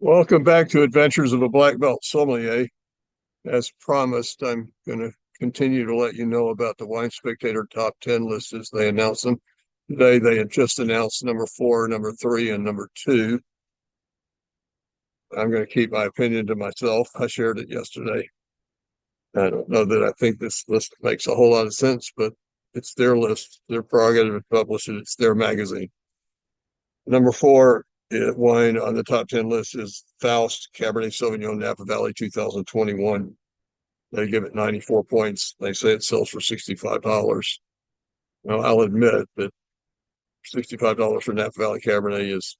Welcome back to Adventures of a Black Belt Sommelier. As promised, I'm going to continue to let you know about the Wine Spectator top 10 list as they announce them. Today, they had just announced number 4, number 3, and number 2. I'm going to keep my opinion to myself. I shared it yesterday. I don't know that I think this list makes a whole lot of sense, but it's their list, their prerogative to publish it. It's their magazine. Number 4 wine on the top 10 list is Faust Cabernet Sauvignon Napa Valley 2021. They give it 94 points. They say it sells for $65. Well, I'll admit that $65 for Napa Valley Cabernet is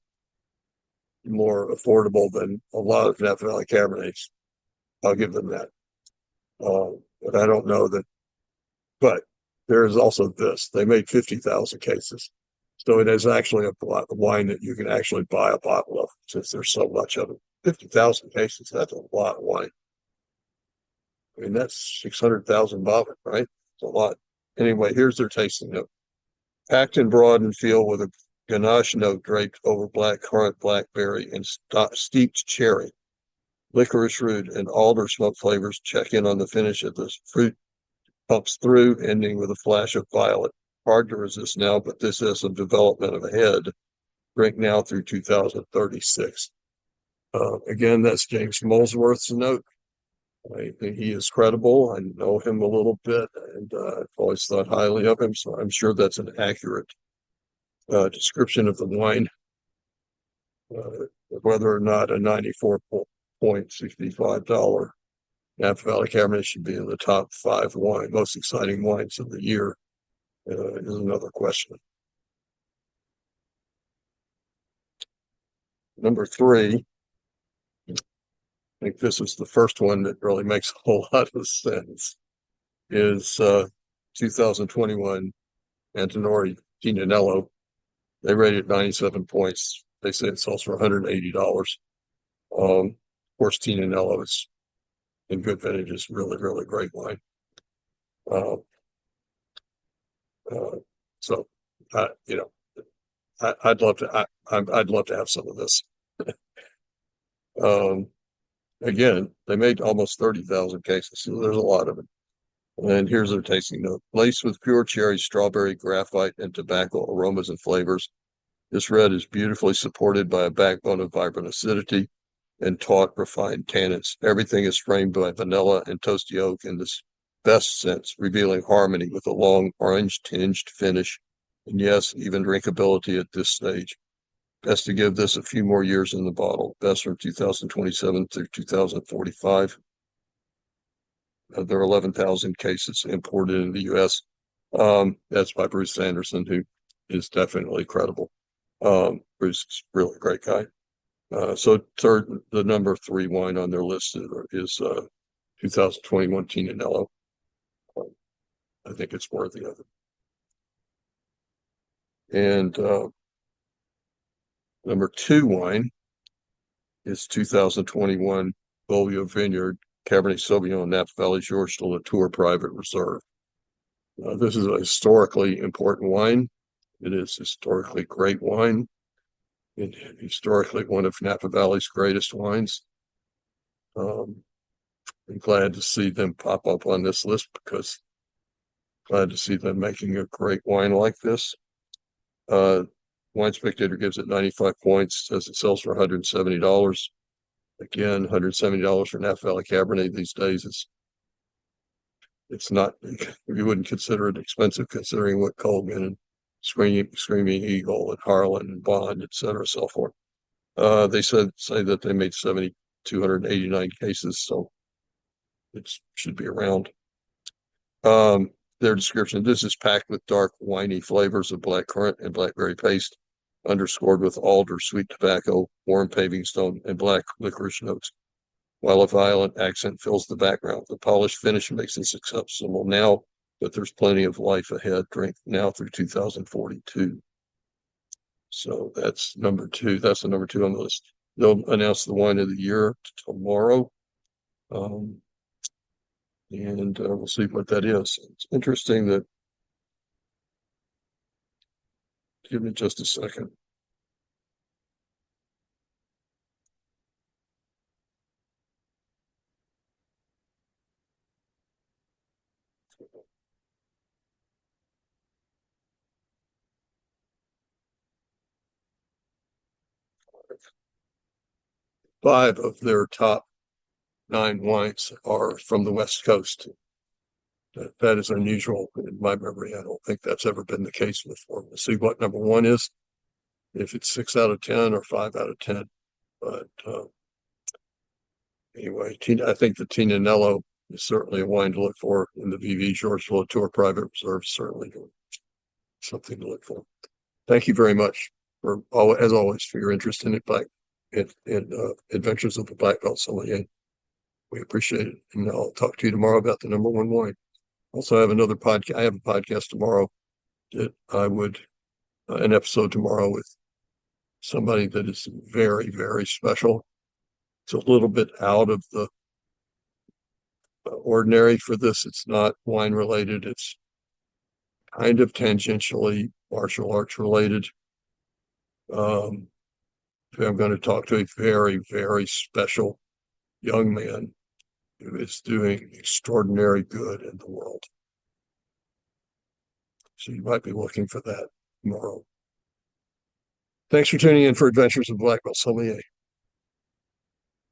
more affordable than a lot of Napa Valley Cabernets. I'll give them that. But I don't know that. But there is also this. They made 50,000 cases. So it is actually a wine that you can actually buy a bottle of since there's so much of it. 50,000 cases, that's a lot of wine. I mean, that's 600,000 bottles, right? It's a lot. Anyway, here's their tasting note. Packed and broad and feel with a ganache note draped over black currant, blackberry, and steeped cherry. Licorice root and alder smoke flavors check in on the finish of this fruit pumps through, ending with a flash of violet. Hard to resist now, but this has some development ahead. Drink now through 2036. Again, that's James Molesworth's note. I think he is credible. I know him a little bit, and I've always thought highly of him, so I'm sure that's an accurate description of the wine. Whether or not a $94.65 Napa Valley Cabernet should be in the top 5 most exciting wines of the year is another question. Number 3, I think this is the first one that really makes a whole lot of sense, is 2021 Antinori Tignanello. They rated 97 points. They say it sells for $180. Of course, Tignanello is in good vintages, really, really great wine. Uh, uh, so, you know, I'd love to. I'd love to have some of this. um, Again, they made almost 30,000 cases, so there's a lot of it. And here's their tasting note: laced with pure cherry, strawberry, graphite, and tobacco aromas and flavors. This red is beautifully supported by a backbone of vibrant acidity and taut, refined tannins. Everything is framed by vanilla and toasty oak in this best sense, revealing harmony with a long orange-tinged finish, and yes, even drinkability at this stage. Best to give this a few more years in the bottle. Best from 2027 through 2045. There are 11,000 cases imported in the U.S. That's by Bruce Sanderson, who is definitely credible. Bruce is a really great guy. So the number 3 wine on their list is 2021 Tignanello. I think it's worthy of it. And number 2 wine is 2021 Beaulieu Vineyard Cabernet Sauvignon Napa Valley Georges de Latour Private Reserve. This is a historically important wine. It is historically great wine. It historically one of Napa Valley's greatest wines. I'm glad to see them pop up on this list because glad to see them making a great wine like this. Wine Spectator gives it 95 points, says it sells for $170. Again, $170 for Napa Valley Cabernet these days. It's not, you wouldn't consider it expensive considering what Colgan and Screaming Eagle and Harlan and Bond, et cetera, sell for. They say that they made 289 cases, so it should be around. Their description: this is packed with dark, winey flavors of black currant and blackberry paste, underscored with alder, sweet tobacco, warm paving stone, and black licorice notes, while a violent accent fills the background. The polished finish makes this acceptable now, but there's plenty of life ahead. Drink now through 2042. So that's number 2. That's the number 2 on the list. They'll announce the wine of the year tomorrow. And we'll see what that is. It's interesting that, give me just a second. Five of their top nine wines are from the West Coast. That is unusual in my memory. I don't think that's ever been the case before. We'll see what number one is, if it's 6 out of 10 or 5 out of 10. But anyway, I think the Tignanello is certainly a wine to look for in the VV Georges Latour Private Reserve. Certainly something to look for. Thank you very much as always, for your interest in Adventures of the Black Belt Sommelier. We appreciate it, and I'll talk to you tomorrow about the number one wine. Also, I have another podcast. I have a podcast tomorrow that an episode tomorrow with somebody that is very, very special. It's a little bit out of the ordinary for this. It's not wine related. It's kind of tangentially martial arts related. I'm going to talk to a very, very special young man who is doing extraordinary good in the world. So you might be looking for that tomorrow. Thanks for tuning in for Adventures of Black Belt Sommelier.